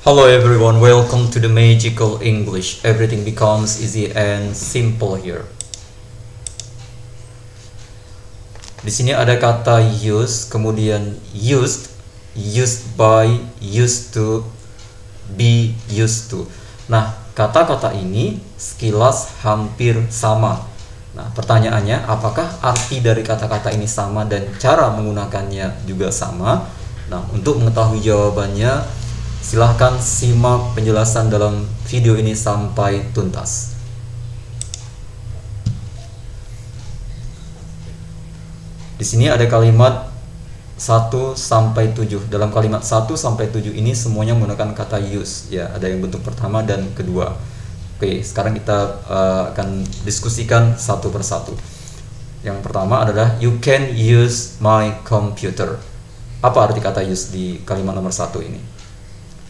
Hello everyone, welcome to the Magical English. Everything becomes easy and simple here. Di sini ada kata use, kemudian used, used by, used to, be used to. Nah, kata-kata ini sekilas hampir sama. Nah, pertanyaannya, apakah arti dari kata-kata ini sama dan cara menggunakannya juga sama? Nah, untuk mengetahui jawabannya, silahkan simak penjelasan dalam video ini sampai tuntas. Di sini ada kalimat 1 sampai 7. Dalam kalimat 1 sampai 7 ini semuanya menggunakan kata use. Ya, ada yang bentuk pertama dan kedua. Oke, sekarang kita akan diskusikan satu persatu. Yang pertama adalah you can use my computer. Apa arti kata use di kalimat nomor 1 ini?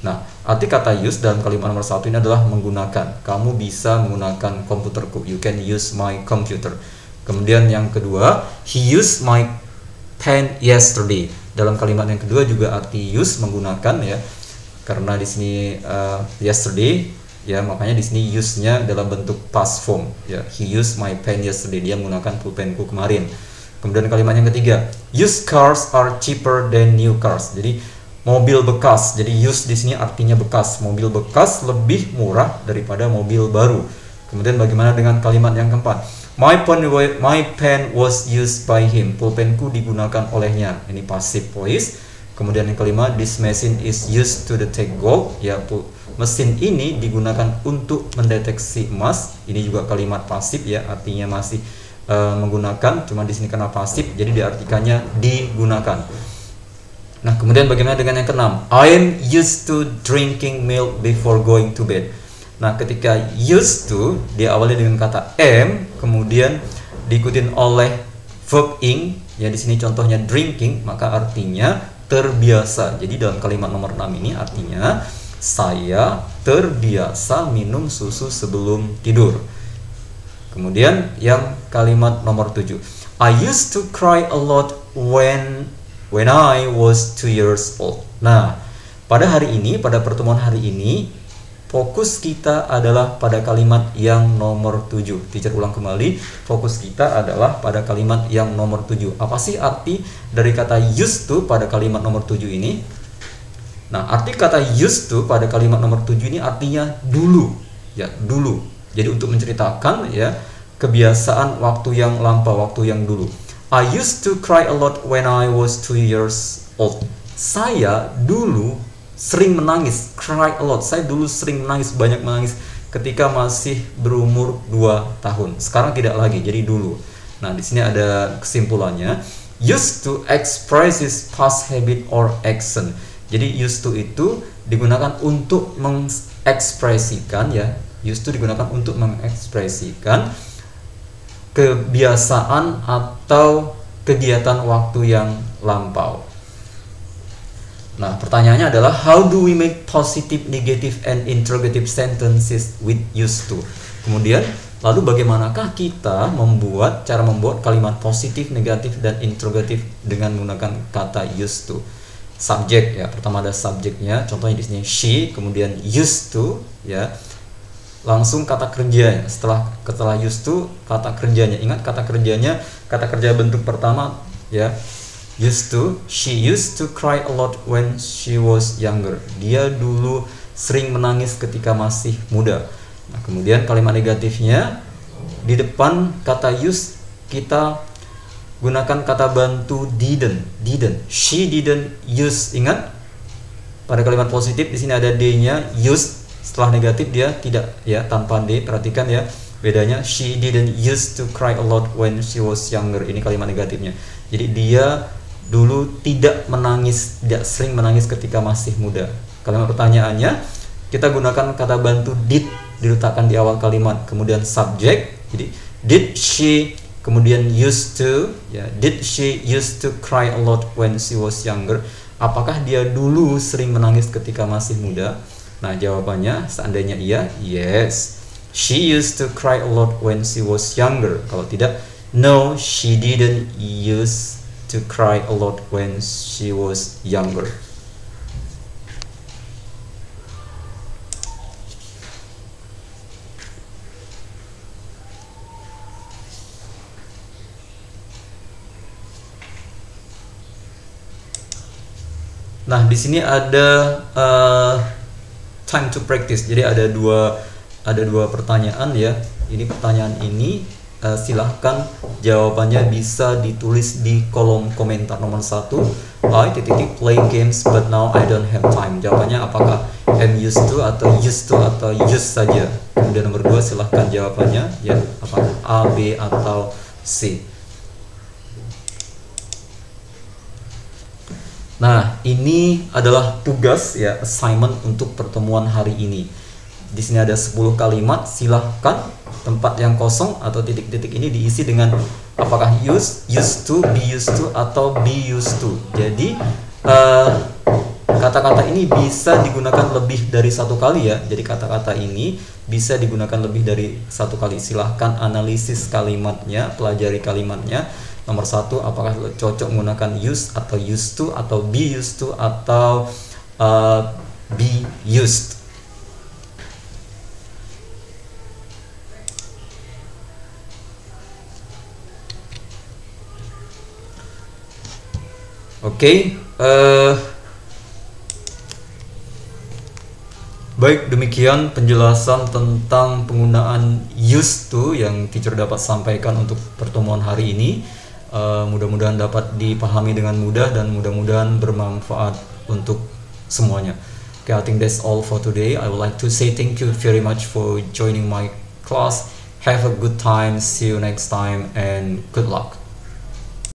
Nah, arti kata use dalam kalimat nomor 1 ini adalah menggunakan. Kamu bisa menggunakan komputerku. You can use my computer. Kemudian yang kedua, he used my pen yesterday. Dalam kalimat yang kedua juga arti use menggunakan ya. Karena di sini yesterday ya, makanya di sini use-nya dalam bentuk past form ya. He used my pen yesterday. Dia menggunakan pulpenku kemarin. Kemudian kalimat yang ketiga, used cars are cheaper than new cars. Jadi mobil bekas. Jadi use di sini artinya bekas. Mobil bekas lebih murah daripada mobil baru. Kemudian bagaimana dengan kalimat yang keempat? My pen was used by him. Pulpenku digunakan olehnya. Ini passive voice. Kemudian yang kelima, this machine is used to detect gold. Ya, mesin ini digunakan untuk mendeteksi emas. Ini juga kalimat pasif ya, artinya masih menggunakan. Cuma di sini karena pasif, jadi diartikannya digunakan. Nah, kemudian bagaimana dengan yang keenam? I am used to drinking milk before going to bed. Nah, ketika used to diawali dengan kata am, kemudian diikutin oleh verb ing, ya di sini contohnya drinking, maka artinya terbiasa. Jadi dalam kalimat nomor 6 ini artinya saya terbiasa minum susu sebelum tidur. Kemudian yang kalimat nomor 7. I used to cry a lot when I was 2 years old. Nah, pada hari ini, pada pertemuan hari ini, fokus kita adalah pada kalimat yang nomor 7. Teacher ulang kembali, fokus kita adalah pada kalimat yang nomor 7. Apa sih arti dari kata used to pada kalimat nomor 7 ini? Nah, arti kata used to pada kalimat nomor 7 ini artinya dulu. Ya, dulu. Jadi untuk menceritakan ya kebiasaan waktu yang lampau, waktu yang dulu. I used to cry a lot when I was 2 years old. Saya dulu sering menangis, cry a lot. Saya dulu sering menangis, banyak menangis ketika masih berumur 2 tahun. Sekarang tidak lagi, jadi dulu. Nah, di sini ada kesimpulannya. Used to express his past habit or action. Jadi used to itu digunakan untuk mengekspresikan ya. Used to digunakan untuk mengekspresikan kebiasaan atau kegiatan waktu yang lampau. Nah, pertanyaannya adalah how do we make positive, negative, and interrogative sentences with used to? Kemudian, lalu bagaimanakah kita cara membuat kalimat positif, negatif, dan interrogatif dengan menggunakan kata used to? Subjek ya, pertama ada subjeknya, contohnya di sini she, kemudian used to ya. Langsung kata kerjanya, setelah used to kata kerjanya. Ingat kata kerjanya, kata kerja bentuk pertama ya. Used to, she used to cry a lot when she was younger. Dia dulu sering menangis ketika masih muda. Nah, kemudian kalimat negatifnya di depan kata used kita gunakan kata bantu didn't. She didn't use. Ingat pada kalimat positif di sini ada d-nya, used. Setelah negatif dia tidak ya, tanpa d. Perhatikan ya bedanya. She didn't used to cry a lot when she was younger. Ini kalimat negatifnya. Jadi dia dulu tidak menangis, tidak sering menangis ketika masih muda. Kalimat pertanyaannya kita gunakan kata bantu did diletakkan di awal kalimat, kemudian subjek. Jadi did she, kemudian used to ya. Did she used to cry a lot when she was younger? Apakah dia dulu sering menangis ketika masih muda? Nah, jawabannya seandainya iya, yes. She used to cry a lot when she was younger. Kalau tidak, no, she didn't use to cry a lot when she was younger. Nah, di sini ada time to practice. Jadi ada dua pertanyaan ya. Ini pertanyaan ini silahkan jawabannya bisa ditulis di kolom komentar. Nomor 1, I play games but now I don't have time. Jawabannya apakah am used to atau use saja. Kemudian nomor 2, silahkan jawabannya ya, apakah A, B atau C. Nah, ini adalah tugas ya, assignment untuk pertemuan hari ini. Di sini ada 10 kalimat, silahkan tempat yang kosong atau titik-titik ini diisi dengan apakah used to, be used to, atau be used to. Jadi kata-kata ini bisa digunakan lebih dari satu kali ya. Jadi kata-kata ini bisa digunakan lebih dari satu kali. Silahkan analisis kalimatnya, pelajari kalimatnya. Nomor 1, apakah cocok menggunakan use atau used to, atau be used to, atau be used. Oke, baik, demikian penjelasan tentang penggunaan used to yang teacher dapat sampaikan untuk pertemuan hari ini. Mudah-mudahan dapat dipahami dengan mudah dan mudah-mudahan bermanfaat untuk semuanya. Okay, I think that's all for today. I would like to say thank you very much for joining my class. Have a good time, see you next time, and good luck.